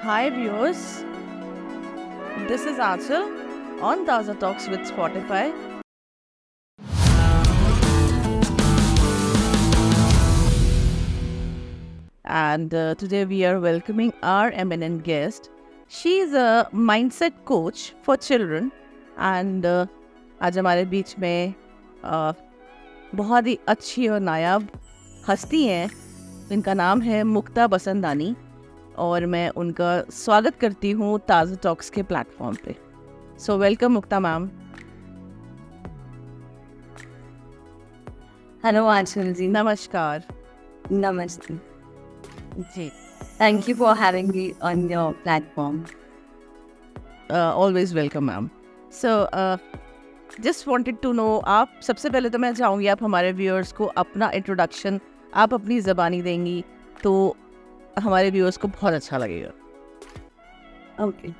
Hi viewers, this is Achal on Taza Talks with Spotify. And today we are welcoming our eminent guest. She is a mindset coach for children and आज हमारे बीच में बहुत ही अच्छी और नायाब हस्ती हैं. इनका नाम है मुक्ता बसंदानी और मैं उनका स्वागत करती हूँ ताज़ा टॉक्स के प्लेटफॉर्म पे. So welcome Mukta ma'am. Hello Anchal ji. नमस्कार. नमस्ते. जी. Thank you for having me on your platform. Always welcome ma'am. So just wanted to know, आप सबसे पहले तो मैं चाहूँगी आप हमारे व्यूअर्स को अपना इंट्रोडक्शन आप अपनी ज़बानी देंगी तो हमारे व्यूअर्स को बहुत अच्छा लगेगा. Okay.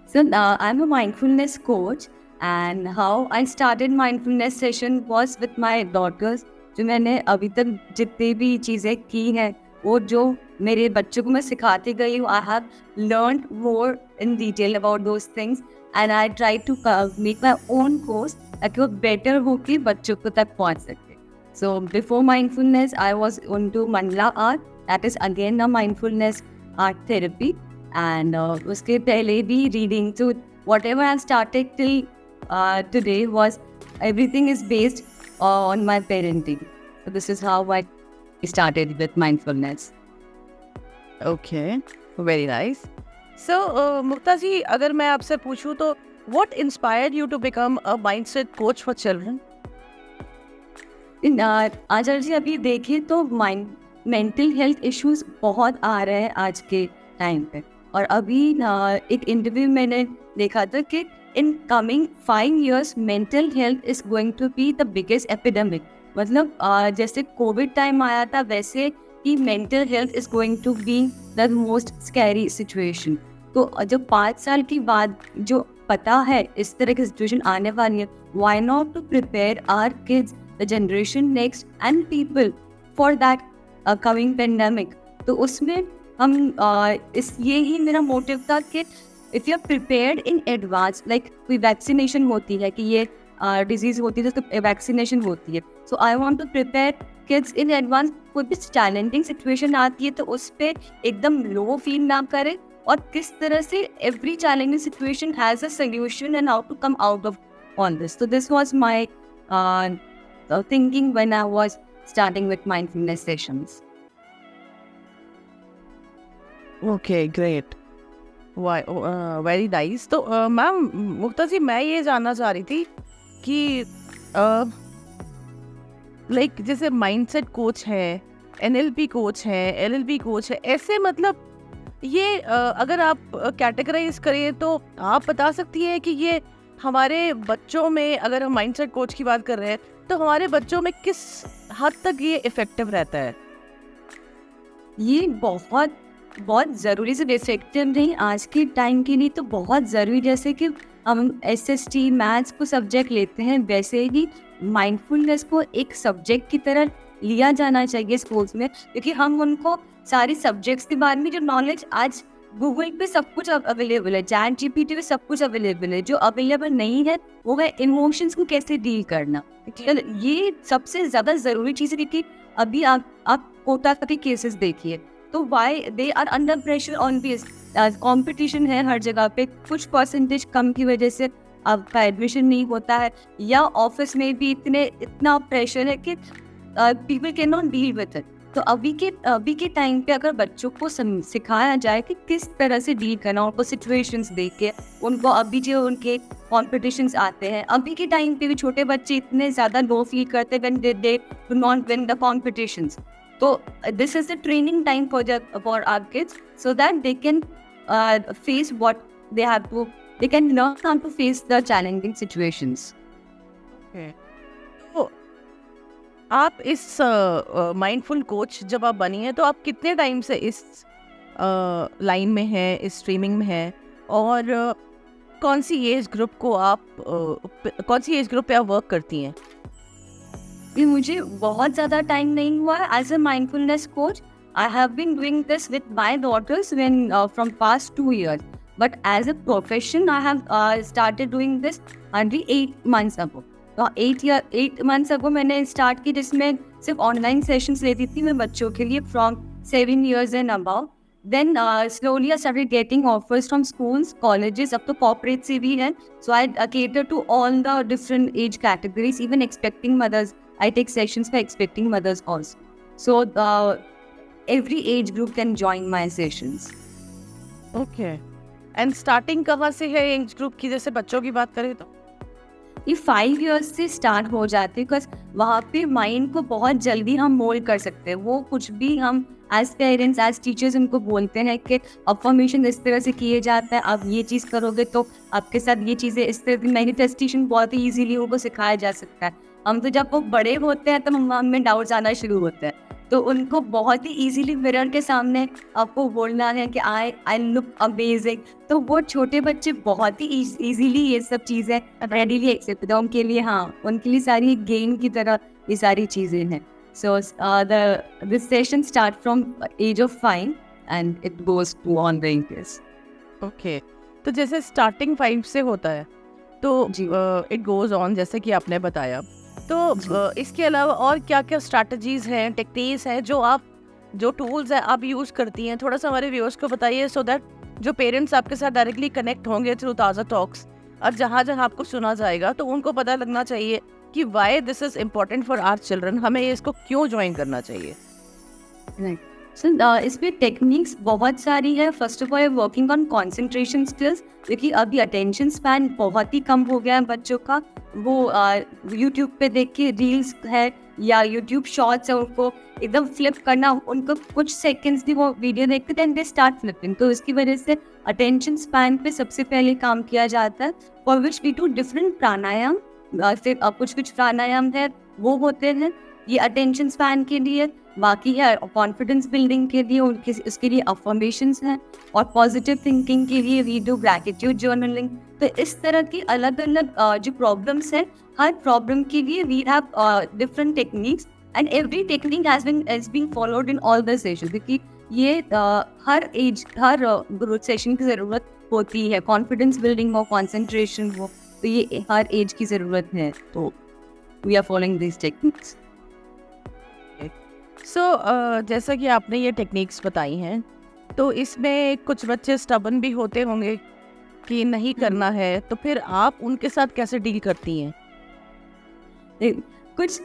So I'm a mindfulness coach and how I started mindfulness session was with my daughters. जो मैंने अभी तक जितनी भी चीज़ें की हैं वो जो मेरे बच्चों को मैं सिखाती गई हूँ, I have learned more in detail about those things and I try to make my own course ताकि वो बेटर हो कि बच्चों को तक पहुँच सके. So before mindfulness I was into Mandala art, that is again a mindfulness art therapy. And उसके पहले भी reading, so whatever I started till today was everything is based on my parenting. So this is how I started with mindfulness. Okay, very nice. So Mukta ji, अगर मैं आपसे पूछूं तो what inspired you to become a mindset coach for children? Acharya ji, अभी देखिए तो mental health issues बहुत आ रहे हैं आज के टाइम पे. और अभी एक इंटरव्यू मैंने देखा था कि in coming 5 years mental health is going to be the biggest epidemic. मतलब जैसे कोविड टाइम आया था वैसे ही mental health is going to be the most scary situation. तो जो 5 साल के बाद जो पता है इस तरह की सिचुएशन आने वाली है, why not to prepare our kids, the generation next and people for that coming pandemic. तो उसमें हम ये ही मेरा मोटिव था कि if you are prepared in advance, like कोई वैक्सीनेशन होती है कि ये डिजीज़ होती है तो वैक्सीनेशन होती है. So I want to prepare kids in advance. कोई भी चैलेंजिंग सिचुएशन आती है तो उस पर एकदम लो फील ना करें और किस तरह से every challenging situation has a solution and how to come out of all this. तो this was my thinking when I was starting with mindfulness sessions. Okay, great, very nice. तो ma'am Mukta ji, मैं ये जानना चाह रही थी कि लाइक जैसे माइंडसेट कोच है, एनएलपी कोच है, एलएलबी कोच है, ऐसे मतलब ये अगर आप कैटेगराइज करें तो आप बता सकती हैं कि ये हमारे बच्चों में, अगर हम माइंडसेट कोच की बात कर रहे हैं तो हमारे बच्चों में किस हद तक ये इफेक्टिव रहता है? ये बहुत बहुत ज़रूरी से इफेक्टिव नहीं आज के टाइम के लिए तो बहुत ज़रूरी. जैसे कि हम एसएसटी मैथ्स को सब्जेक्ट लेते हैं वैसे ही माइंडफुलनेस को एक सब्जेक्ट की तरह लिया जाना चाहिए स्कूल्स में, क्योंकि हम उनको सारे सब्जेक्ट्स के बारे में जो नॉलेज आज गूगल पे सब कुछ अवेलेबल है, चैट जीपीटी पे सब कुछ अवेलेबल है. जो अवेलेबल नहीं है वो है इमोशंस को कैसे डील करना. ये सबसे ज़्यादा ज़रूरी चीज़ है क्योंकि अभी आप कोटा के केसेस देखिए तो why they are under pressure on this. Competition है हर जगह पे, कुछ परसेंटेज कम की वजह से आपका एडमिशन नहीं होता है, या ऑफिस में भी इतना प्रेशर है कि people can not deal with it. तो अभी के टाइम पे अगर बच्चों को सिखाया जाए कि किस तरह से डील करना, उनको सिचुएशंस देख के उनको, अभी जो उनके कॉम्पिटिशंस आते हैं अभी के टाइम पे भी छोटे बच्चे इतने ज़्यादा लो फील करते हैं when they do not win the competitions. So this is the training time for our kids so that they can face what they have to. They can learn how to face the challenging situations. Okay. तो आप इस mindful coach जब आप बनी हैं तो आप कितने टाइम से इस लाइन में हैं, इस स्ट्रीमिंग में हैं, और कौन सी एज ग्रुप पे आप वर्क करती हैं? मुझे बहुत ज़्यादा टाइम नहीं हुआ as a mindfulness coach. I have been doing this with my daughters when from past 2 years. But as a profession, I have started doing this only 8 months ago. तो 8 months ago मैंने start की जिसमें सिर्फ online sessions लेती थी मैं बच्चों के लिए from 7 years and above. Then slowly I started getting offers from schools, colleges, up to corporate से भी है. So I cater to all the different age categories, even expecting mothers. I take sessions for expecting mothers also. So every age group can join my sessions. Okay, and starting कहाँ से है age group की? जैसे बच्चों की बात करें तो ये 5 years से स्टार्ट हो जाते हैं बिकॉज वहाँ पे माइंड को बहुत जल्दी हम मोल्ड कर सकते हैं. वो कुछ भी हम एज पेरेंट्स एज टीचर्स उनको बोलते हैं कि अफर्मेशन इस तरह से किए जाता है, आप ये चीज़ करोगे तो आपके साथ ये चीज़ें इस तरह की मैनिफेस्टेशन बहुत ही ईजीली उनको सिखाया जा सकता है. हम तो जब वो बड़े होते हैं तो हमें डाउट्स आना शुरू होते हैं, तो उनको बहुत ही इजीली मिरर के सामने आपको बोलना है कि आई लुक अमेजिंग. तो वो छोटे बच्चे बहुत ही इजीली ये सब चीज़ें रेडीली एक्सेप्ट करते हैं. उनके लिए उनके लिए सारी गेम की तरह ये सारी चीज़ें हैं. So this session start from age of 5 and it goes to on the increase. Okay, तो जैसे स्टार्टिंग 5 से होता है तो इट गोज ऑन जैसे कि आपने बताया. तो इसके अलावा और क्या क्या स्ट्रैटेजीज हैं, टेक्निक्स हैं जो टूल्स हैं आप यूज़ करती हैं? थोड़ा सा हमारे व्यूअर्स को बताइए सो दैट जो पेरेंट्स आपके साथ डायरेक्टली कनेक्ट होंगे थ्रू ताज़ा टॉक्स और जहाँ जहाँ आपको सुना जाएगा तो उनको पता लगना चाहिए कि why this is important for our children, हमें इसको क्यों ज्वाइन करना चाहिए. राइट. सो इसमें टेक्निक्स बहुत सारी है. First of all working on concentration skills, क्योंकि अभी अटेंशन स्पैन बहुत ही कम हो गया है बच्चों का. वो यूट्यूब पे देख के रील्स है या यूट्यूब शॉर्ट्स है, उनको एकदम फ्लिप करना, उनको कुछ सेकंड्स भी वो वीडियो देखते देन दे स्टार्ट फ्लिपिंग. तो इसकी वजह से अटेंशन स्पैन पे सबसे पहले काम किया जाता है, for which we do different pranayama. फिर कुछ प्राणायाम है वो होते हैं ये अटेंशन स्पैन के लिए. बाकी है कॉन्फिडेंस बिल्डिंग के लिए उसके लिए अफर्मेशंस हैं, और पॉजिटिव थिंकिंग के लिए वी डू ग्रैटिट्यूड जर्नलिंग. तो इस तरह की अलग अलग जो प्रॉब्लम्स हैं, हर प्रॉब्लम के लिए we have different techniques and every technique has been followed in all the session. क्योंकि ये हर एज हर ग्रोथ सेशन की ज़रूरत होती है. कॉन्फिडेंस बिल्डिंग हो, कॉन्सेंट्रेशन हो, तो ये हर एज की ज़रूरत है. तो we are following this techniques. So जैसा कि आपने ये टेक्निक्स बताई हैं तो इसमें कुछ बच्चे स्टबन भी होते होंगे कि नहीं करना है, तो फिर आप उनके साथ कैसे डील करती हैं? कुछ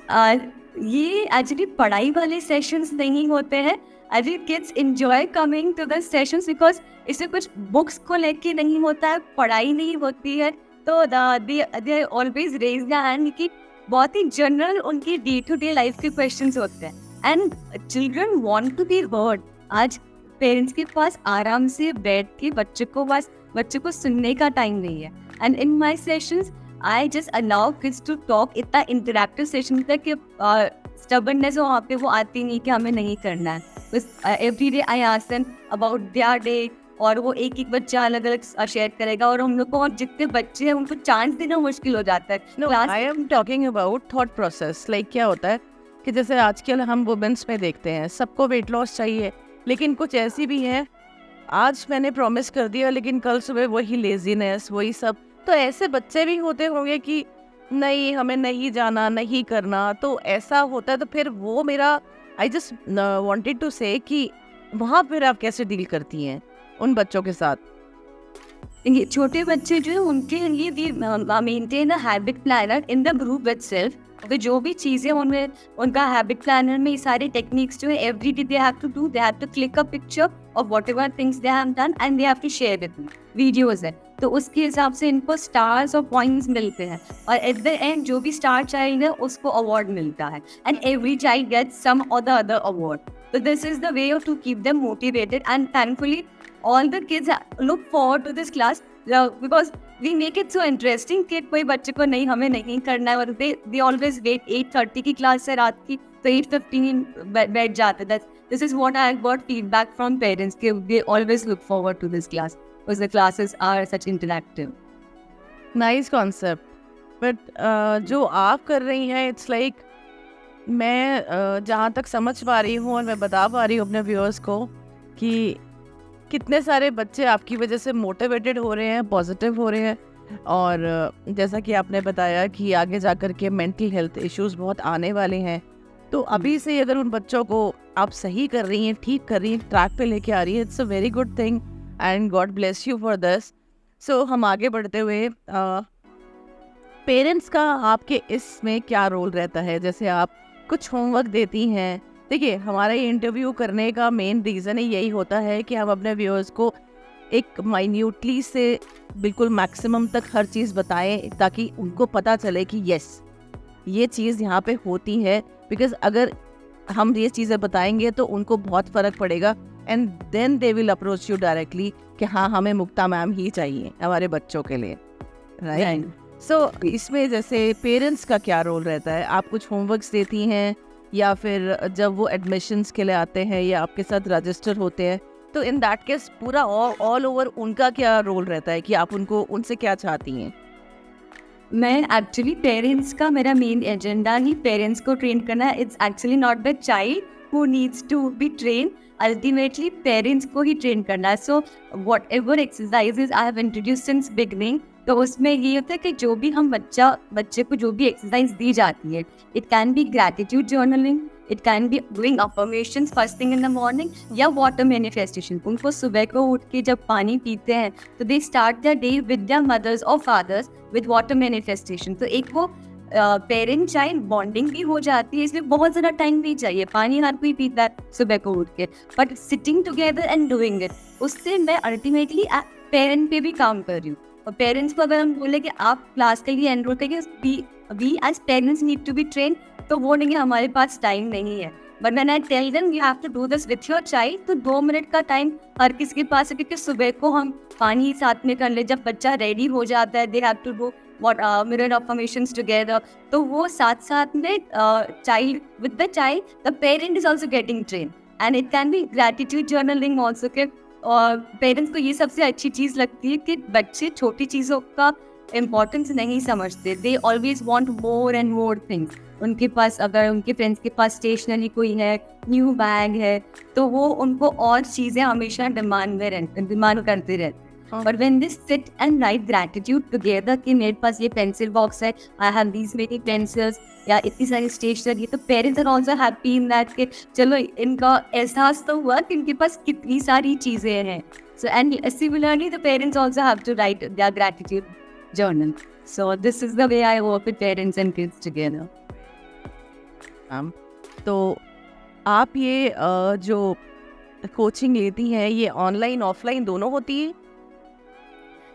ये एक्चुअली पढ़ाई वाले सेशंस नहीं होते हैं. I think kids enjoy coming to the sessions because इससे कुछ बुक्स को लेके नहीं होता है, पढ़ाई नहीं होती है. तो they always raise the hand कि बहुत ही जनरल उनकी डे टू डे लाइफ के क्वेश्चंस होते हैं. And children want to be heard. आज पेरेंट्स के पास आराम से बैठ के बच्चे को सुनने का टाइम नहीं है. And in my sessions I just allow kids to talk. इतना इंटरेक्टिव सेशन था कि स्टबर्ननेस वहाँ पे वो आती नहीं कि हमें नहीं करना है. बस every day I ask them about their day, और वो एक एक बच्चा अलग अलग शेयर करेगा, और हम लोग को जितने बच्चे हैं उनको चांस देना मुश्किल हो जाता है. I am talking about thought process. Like क्या होता है कि जैसे आजकल हम वुमेन्स में देखते हैं सबको वेट लॉस चाहिए, लेकिन कुछ ऐसी भी हैं आज मैंने प्रॉमिस कर दिया लेकिन कल सुबह वही लेजीनेस वही सब. तो ऐसे बच्चे भी होते होंगे कि नहीं हमें नहीं जाना नहीं करना, तो ऐसा होता है. तो फिर वो मेरा आई जस्ट वांटेड टू से कि वहाँ फिर आप कैसे डील करती हैं उन बच्चों के साथ? ये छोटे बच्चे जो है उनके लिए we maintain a habit planner in the group itself. तो जो भी चीज़ें उनमें उनका हैबिट प्लानर में ये सारे टेक्निक्स जो है every day they have to do. They have to click a picture of whatever things they have done and they have to share with me. Videos है तो उसके हिसाब से इनको स्टार्स और पॉइंट्स मिलते हैं, और एट द एंड जो भी स्टार चाइल्ड है उसको अवार्ड मिलता है. And every child gets some और the other award. So this is the way to keep them motivated, and thankfully all the kids look forward to this class because we make it so interesting कि कोई बच्चे को नहीं हमें नहीं करना है, और they always wait 8:30 की क्लास है रात की, तो 8:15 बैठ जाते हैं. This is what I got feedback from parents कि they always look forward to this class because the classes are such interactive. Nice concept. But जो आप कर रही हैं it's like मैं जहाँ तक समझ पा रही हूँ और मैं बता पा रही हूँ अपने व्यूअर्स को कि कितने सारे बच्चे आपकी वजह से मोटिवेटेड हो रहे हैं, पॉजिटिव हो रहे हैं। और जैसा कि आपने बताया कि आगे जाकर के मेंटल हेल्थ इश्यूज बहुत आने वाले हैं, तो अभी से अगर उन बच्चों को आप सही कर रही हैं, ठीक कर रही हैं, ट्रैक पे लेके आ रही है, it's a very good thing and God bless you for this. So हम आगे बढ़ते हुए, पेरेंट्स का आपके इसमें क्या रोल रहता है? जैसे आप कुछ होमवर्क देती हैं, देखिए हमारा ये इंटरव्यू करने का मेन रीज़न ही यही होता है कि हम अपने व्यूअर्स को एक माइन्यूटली से बिल्कुल मैक्सिमम तक हर चीज़ बताएं, ताकि उनको पता चले कि यस ये चीज़ यहाँ पे होती है। बिकॉज अगर हम ये चीज़ें बताएंगे तो उनको बहुत फ़र्क पड़ेगा and then they will approach you directly कि हाँ हमें मुक्ता मैम ही चाहिए हमारे बच्चों के लिए, राइट? सो इसमें जैसे पेरेंट्स का क्या रोल रहता है? आप कुछ होमवर्क्स देती हैं या फिर जब वो एडमिशन्स के लिए आते हैं या आपके साथ रजिस्टर होते हैं, तो इन दैट केस पूरा ऑल ओवर उनका क्या रोल रहता है कि आप उनको उनसे क्या चाहती हैं? मैं एक्चुअली पेरेंट्स का मेरा मेन एजेंडा ही पेरेंट्स को ट्रेन करना है। It's actually not the child who needs to be train, ultimately parents को ही ट्रेन करना है। So whatever exercises I have introduce since beginning, तो उसमें ये होता है कि जो भी हम बच्चे को जो भी एक्सरसाइज दी जाती है, it can be gratitude journaling, it can be doing affirmations first thing in the morning, या वाटर मैनिफेस्टेशन। उनको सुबह को उठ के जब पानी पीते हैं तो they start the day with their mothers और फादर्स विद वाटर मैनिफेस्टेशन। तो एक वो पेरेंट चाइल्ड बॉन्डिंग भी हो जाती है। इसमें बहुत ज़्यादा टाइम भी चाहिए, पानी हर कोई पीता है सुबह को उठ के, but sitting together and doing it, उससे मैं अल्टीमेटली पेरेंट पे भी काम कर रही हूँ। और पेरेंट्स को अगर हम बोले कि आप क्लास के लिए एनरोल करिए, we as parents need to be train, तो वो नहीं है हमारे पास टाइम नहीं है। But when I tell them you have to do this with your child, तो 2 मिनट का टाइम हर किसी के पास है, क्योंकि सुबह को हम पानी साथ में कर ले, जब बच्चा रेडी हो जाता है they have to do mirror affirmations together, तो वो साथ साथ में child with the child the parent is also getting train, and it can be gratitude journaling also. के और पेरेंट्स को ये सबसे अच्छी चीज़ लगती है कि बच्चे छोटी चीज़ों का इम्पोर्टेंस नहीं समझते, they always want more and more things. उनके पास अगर उनके फ्रेंड्स के पास स्टेशनरी कोई है, न्यू बैग है, तो वो उनको और चीज़ें हमेशा डिमांड करते रहते हैं। But when they sit and write gratitude together कि मेरे पास ये पेंसिल बॉक्स है, I have these many pencils, या इतनी सारी स्टेशनरी, तो parents are also happy in that कि चलो इनका एहसास तो हुआ कि इनके पास कितनी सारी चीज़ें हैं। So and similarly the parents also have to write their gratitude journal. So this is the way I work with parents and kids together. तो आप ये जो कोचिंग लेती हैं, ये ऑनलाइन ऑफलाइन दोनों होती है?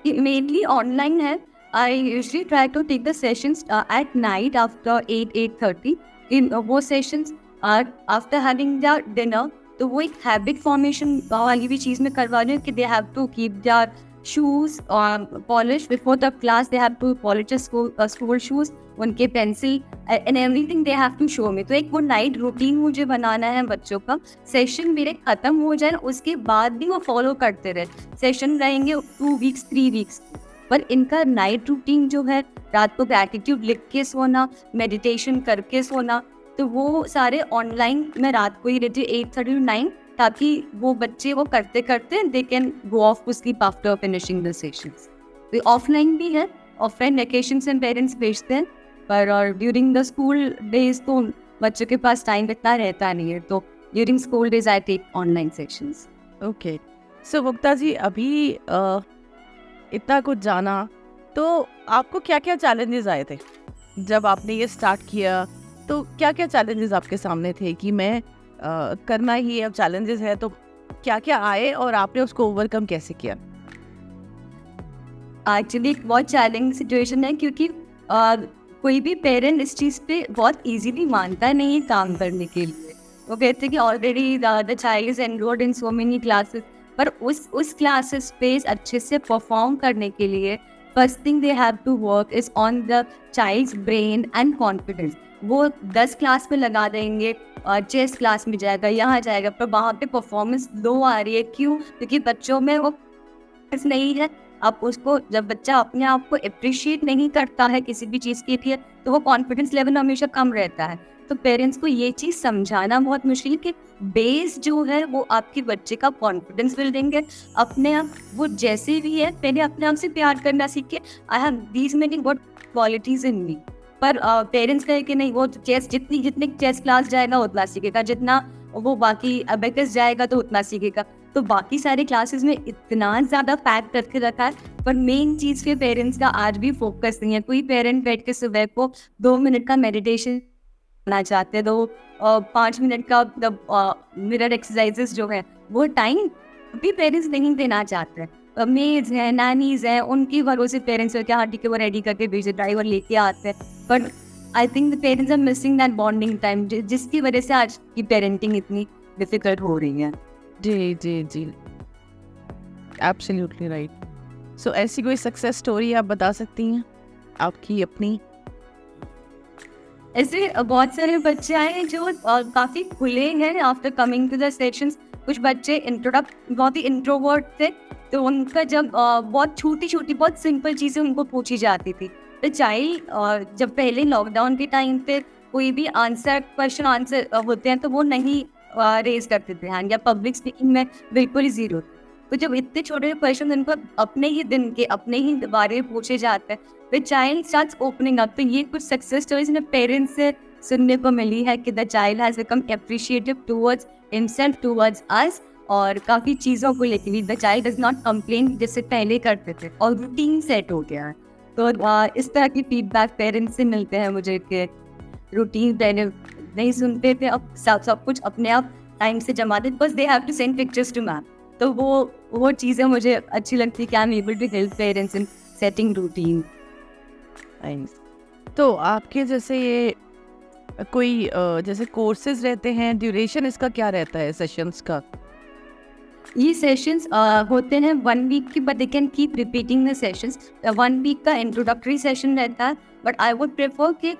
ये mainly online है. I usually try to take the sessions at night after 8:30. In वो sessions are after having their dinner. तो वो एक हैबिट फॉर्मेशन वाली भी चीज़ में करवा रही हूँ कि they have to keep their shoes polished before the class. They have to polish school shoes, उनके pencil and everything they have to show me. तो एक वो नाइट रूटीन मुझे बनाना है बच्चों का। सेशन मेरे ख़त्म हो जाए उसके बाद भी वो फॉलो करते रहे। सेशन रहेंगे 2 वीक्स 3 वीक्स, पर इनका नाइट रूटीन जो है, रात को ग्रैटिट्यूड लिख के सोना, मेडिटेशन करके सोना, तो वो सारे ऑनलाइन मैं रात को ही रहती हूँ 8:30 to 9, ताकि वो बच्चे वो करते करते they can go off to sleep after finishing the sessions. तो ऑफलाइन भी है, ऑफलाइन वेकेशन से पेरेंट्स भेजते हैं, पर और ड्यूरिंग द स्कूल डेज तो बच्चों के पास टाइम इतना रहता नहीं है, तो during school days I take online sessions. Okay, so Mukta ji, अभी इतना कुछ जाना, तो आपको क्या क्या चैलेंजेस आए थे जब आपने ये स्टार्ट किया? तो क्या क्या चैलेंजेस आपके सामने थे कि मैं करना ही अब चैलेंजेस है, तो क्या क्या आए और आपने उसको ओवरकम कैसे किया? एक्चुअली एक बहुत चैलेंजिंग सिचुएशन है, क्योंकि कोई भी पेरेंट इस चीज़ पे बहुत इजीली मानता नहीं है काम करने के लिए। वो कहते हैं कि already the child is enrolled in so many classes, पर उस क्लासेस पे अच्छे से परफॉर्म करने के लिए first thing they have to work is on the child's brain and confidence. वो 10 क्लास में लगा देंगे, चेस क्लास में जाएगा, यहाँ जाएगा, पर वहाँ पे परफॉर्मेंस लो आ रही है। क्यों? क्योंकि बच्चों में वो नहीं है। अब उसको जब बच्चा अपने आप को अप्रिशिएट नहीं करता है किसी भी चीज़ के लिए, तो वो कॉन्फिडेंस लेवल हमेशा कम रहता है। तो पेरेंट्स को ये चीज़ समझाना बहुत मुश्किल है कि बेस जो है वो आपके बच्चे का कॉन्फिडेंस बिल्डिंग है। अपने आप वो जैसे भी है, पहले अपने आप से प्यार करना सीखे। I have these many good qualities in me. पर पेरेंट्स कहे कि नहीं, वो चेस जितनी चेस क्लास जाएगा उतना सीखेगा, जितना वो बाकी अबेकस जाएगा तो उतना सीखेगा। तो बाकी सारे क्लासेस में इतना ज़्यादा पैक करके रखा है, पर मेन चीज़ पे पेरेंट्स का आज भी फोकस नहीं है। कोई पेरेंट बैठ के सुबह को 2 मिनट का मेडिटेशन करना चाहते हैं, तो 5 मिनट का मिरर एक्सरसाइजेस जो है वो टाइम भी पेरेंट्स नहीं देना चाहते हैं। मेड्स हैं, नैनीज हैं, उनकी भरोसे पेरेंट्स हो क्या, हाँ ठीक है वो रेडी करके भेजे, ड्राइवर लेके आते हैं। But I think the parents are missing that bonding time, जिसकी वजह से आज की पेरेंटिंग इतनी डिफिकल्ट हो रही है। जी जी जी, एब्सोल्युटली राइट। सो ऐसी कोई सक्सेस स्टोरी आप बता सकती हैं आपकी अपनी? ऐसे बहुत सारे बच्चे आए हैं जो काफ़ी खुले हैं after coming to the sessions. कुछ बच्चे बहुत ही इंट्रोवर्ट थे, तो उनका जब बहुत छोटी बहुत सिंपल चीज़ें उनको पूछी जाती थी, तो चाइल्ड जब पहले लॉकडाउन के टाइम पे कोई भी क्वेश्चन आंसर होते हैं तो वो नहीं रेज करते थे हैंड, या पब्लिक स्पीकिंग में बिल्कुल ही जीरो। तो जब इतने छोटे क्वेश्चन उनको अपने ही दिन के अपने ही बारे में पूछे जाते हैं, the child starts opening up. तो ये कुछ सक्सेस स्टोरीज ने पेरेंट्स से सुनने को मिली है कि the child has become appreciative towards himself, towards अस, और काफ़ी चीज़ों को लेकर भी the child does not complain जैसे पहले करते थे, और रूटीन सेट हो गया है। तो इस तरह की फीडबैक पेरेंट्स से मिलते हैं मुझे कि रूटीन पहले नहीं सुनते थे, अब सब कुछ अपने आप टाइम से जमा दे, बस they have to send pictures to ma'am. तो वो चीज़ें मुझे अच्छी लगती है कि I am able to help parents in setting routine. तो आपके जैसे ये कोई जैसे कोर्सेज रहते हैं, ड्यूरेशन इसका क्या रहता है सेशंस का? ये सेशंस होते हैं 1 वीक की, but they can keep repeating the sessions. 1 week का इंट्रोडक्टरी सेशन रहता है, बट आई वुड प्रेफर कि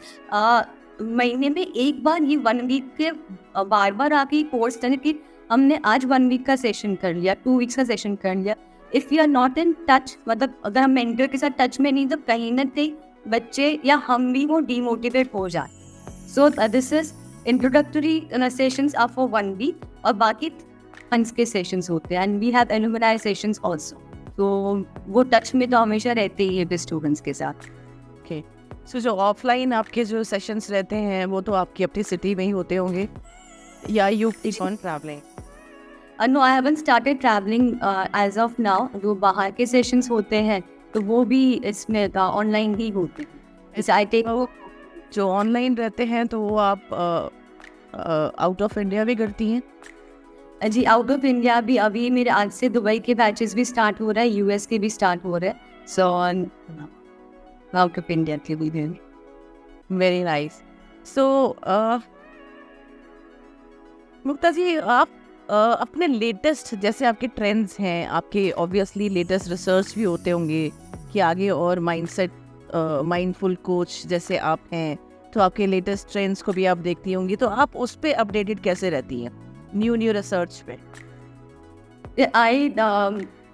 महीने में एक बार ये 1 वीक के बार बार आके कोर्स करें कि हमने आज 1 वीक का सेशन कर लिया, 2 वीक्स का सेशन कर लिया। If you are not in touch, मतलब अगर हम मेंटर के साथ टच में नहीं, तो कहीं ना कहीं बच्चे या हम भी वो डीमोटिवेट हो जाए। So this is introductory sessions are for 1 week, और बाकी मंथ्स के सेशंस होते हैं, and we have alumni sessions also. तो वो टच में तो हमेशा रहते ही है स्टूडेंट्स के साथ। ओके, सो जो ऑफलाइन आपके जो सेशंस रहते हैं वो तो आपकी अपनी सिटी में ही होते होंगे, या you keep on travelling? No, I haven't started travelling as of now. जो बाहर के सेशंस होते हैं तो वो भी इसमें ऑनलाइन ही होते हैं। आई टेक जो ऑनलाइन रहते हैं तो वो आप आउट ऑफ इंडिया भी करती हैं? जी, आउट ऑफ इंडिया भी। अभी मेरे आज से दुबई के बैचेस भी स्टार्ट हो रहा है, यूएस के भी स्टार्ट हो रहे हैं। सो आउट ऑफ इंडिया के भी। Very nice. सो मुक्ता जी, आप अपने लेटेस्ट, जैसे आपके ट्रेंड्स हैं, आपके ऑब्वियसली लेटेस्ट रिसर्च भी होते होंगे कि आगे और माइंडसेट माइंडफुल कोच जैसे आप हैं, तो आपके लेटेस्ट ट्रेंड्स को भी आप देखती होंगी, तो आप उस पर अपडेटेड कैसे रहती हैं न्यू रिसर्च पे? I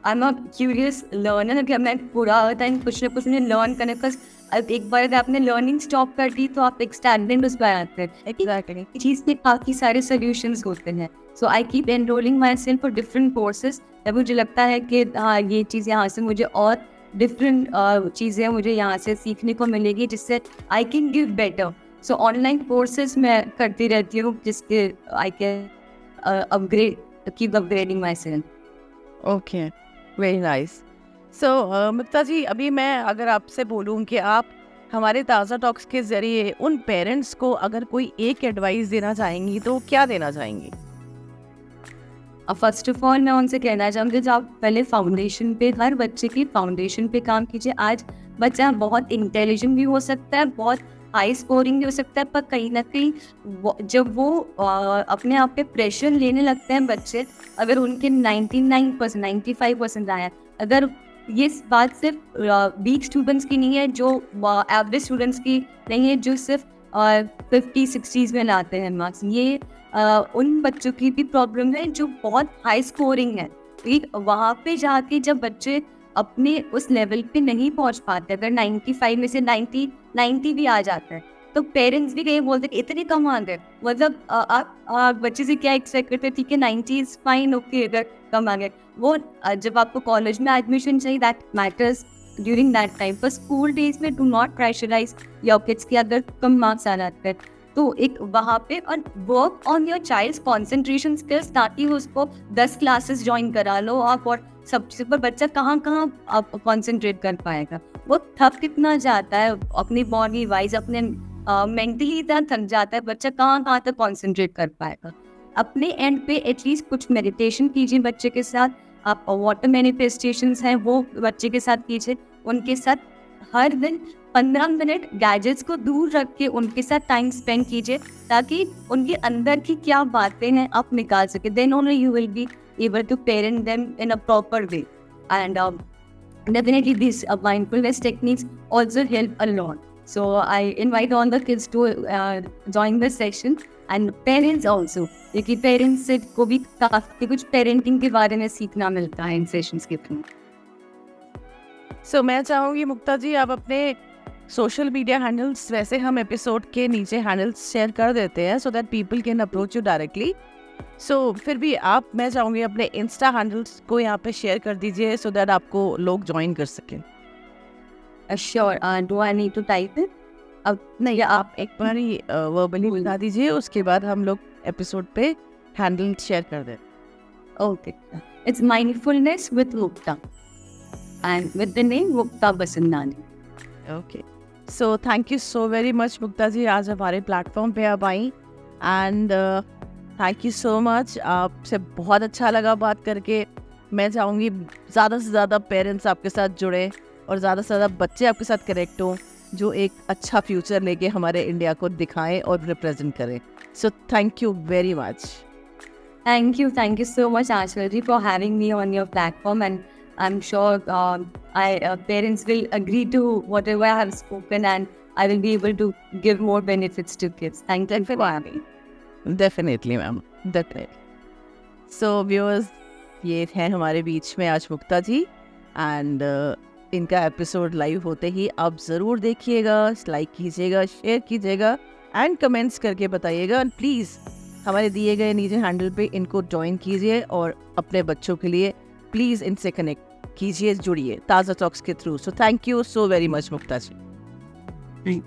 am a curious learner कि मैं पूरा टाइम कुछ ना कुछ लर्न करने का। एक बार अगर आपने लर्निंग स्टॉप कर दी तो आप एक स्टैंडर्ड उस पर आते हैं। एग्जैक्टली, चीज़ के काफ़ी सारे सोल्यूशंस होते हैं। So I keep enrolling myself for different courses. जब मुझे लगता है कि हाँ ये चीज़ यहाँ से मुझे और डिफरेंट चीज़ें मुझे यहाँ से सीखने को मिलेगी जिससे I can give better. So online courses मैं करती रहती हूँ जिसके I can keep upgrading myself. Okay, very nice. So Mukta ji, अभी मैं अगर आपसे बोलूँ कि आप हमारे ताज़ा टॉक्स के ज़रिए उन पेरेंट्स को अगर कोई एक एडवाइस देना चाहेंगी तो क्या देना चाहेंगी? फर्स्ट ऑफ ऑल मैं उनसे कहना चाहूँगी जो आप पहले फाउंडेशन पे, हर बच्चे की फाउंडेशन पे काम कीजिए। आज बच्चा बहुत इंटेलिजेंट भी हो सकता है, बहुत हाई स्कोरिंग भी हो सकता है, पर कहीं ना कहीं जब वो अपने आप पे प्रेशर लेने लगते हैं बच्चे, अगर उनके 99% 95% आया, अगर ये बात सिर्फ वीक स्टूडेंट्स की नहीं है, जो एवरेज स्टूडेंट्स की नहीं है, जो सिर्फ 50-60s में लाते हैं मार्क्स, ये उन बच्चों की भी प्रॉब्लम है जो बहुत हाई स्कोरिंग है। वहाँ पे जाके जब बच्चे अपने उस लेवल पे नहीं पहुँच पाते, अगर 95 में से 90 भी आ जाता है, तो पेरेंट्स भी कहीं बोलते कि इतने कम आ गए, मतलब आप बच्चे से क्या एक्सपेक्ट करते हैं, ठीक है 90 इज फाइन, ओके अगर कम आ गए। वो जब आपको कॉलेज में एडमिशन चाहिए, that matters during that time. पर स्कूल डेज में do not pressurise your kids की अगर कम मार्क्स आ जाते हैं तो एक वहाँ पे, और work on your child's concentration skills, ताकि उसको 10 क्लासेस ज्वाइन करा लो आप, और सबसे पर बच्चा कहाँ आप कॉन्सेंट्रेट कर पाएगा, वो थक कितना जाता है अपनी बॉडी वाइज, अपने मेंटली इतना थक जाता है बच्चा, कहाँ तक कॉन्सेंट्रेट कर पाएगा। अपने एंड पे एटलीस्ट कुछ मेडिटेशन कीजिए बच्चे के साथ, आप वाटर मैनिफेस्टेशंस हैं वो बच्चे के साथ कीजिए, उनके साथ हर दिन 15 मिनट गैजेट्स को दूर रख के उनके साथ टाइम स्पेंड कीजिए, ताकि उनके अंदर की क्या बातें हैं आप निकाल सके। Then only you will be able to parent them in a proper way, and definitely these mindfulness techniques also help a lot. So I invite all the kids to join this session, and parents also, क्योंकि parents से को भी काफी कुछ parenting के बारे में सीखना मिलता है इन सेशंस के थ्रू। सो मैं चाहूँगी मुक्ता जी आप अपने सोशल मीडिया हैंडल्स, वैसे हम एपिसोड के नीचे हैंडल्स शेयर कर देते हैं so that people can approach you directly. So फिर भी मैं चाहूँगी अपने इंस्टा हैंडल्स को यहाँ पे शेयर कर दीजिए सो दैट आपको लोग ज्वाइन कर सकें। Sure, do I need to type it? अब नहीं, आप एक बार ही वर्बली बता दीजिए, उसके बाद हम लोग एपिसोड पे हैंडल शेयर कर दें। Okay, it's mindfulness with Mukta and with the name Mukta Basandani. Okay, so thank you so very much Mukta ji, आज हमारे प्लेटफॉर्म पे आप आई, and thank you so much. आपसे बहुत अच्छा लगा बात करके। मैं चाहूँगी ज़्यादा से ज़्यादा पेरेंट्स आपके साथ जुड़े और ज़्यादा से ज़्यादा बच्चे आपके साथ कनेक्ट हों, जो एक अच्छा फ्यूचर लेके हमारे इंडिया को दिखाएं और रिप्रेजेंट करें। सो thank you very much. Thank you so much, Ashwarji, for having me on your platform, and I'm sure parents will agree to whatever I have spoken, and I will be able to give more benefits to kids. Thank you for having me. Definitely ma'am, definitely. So viewers, ये हैं हमारे बीच में आज मुक्ता जी, and इनका episode live होते ही आप ज़रूर देखिएगा, लाइक कीजिएगा, शेयर कीजिएगा एंड कमेंट्स करके बताइएगा, एंड प्लीज़ हमारे दिए गए नीचे हैंडल पे इनको ज्वाइन कीजिए और अपने बच्चों के लिए प्लीज़ इनसे कनेक्ट कीजिए, जुड़िए ताज़ा टॉक्स के through. So thank you so very much Mukta ji.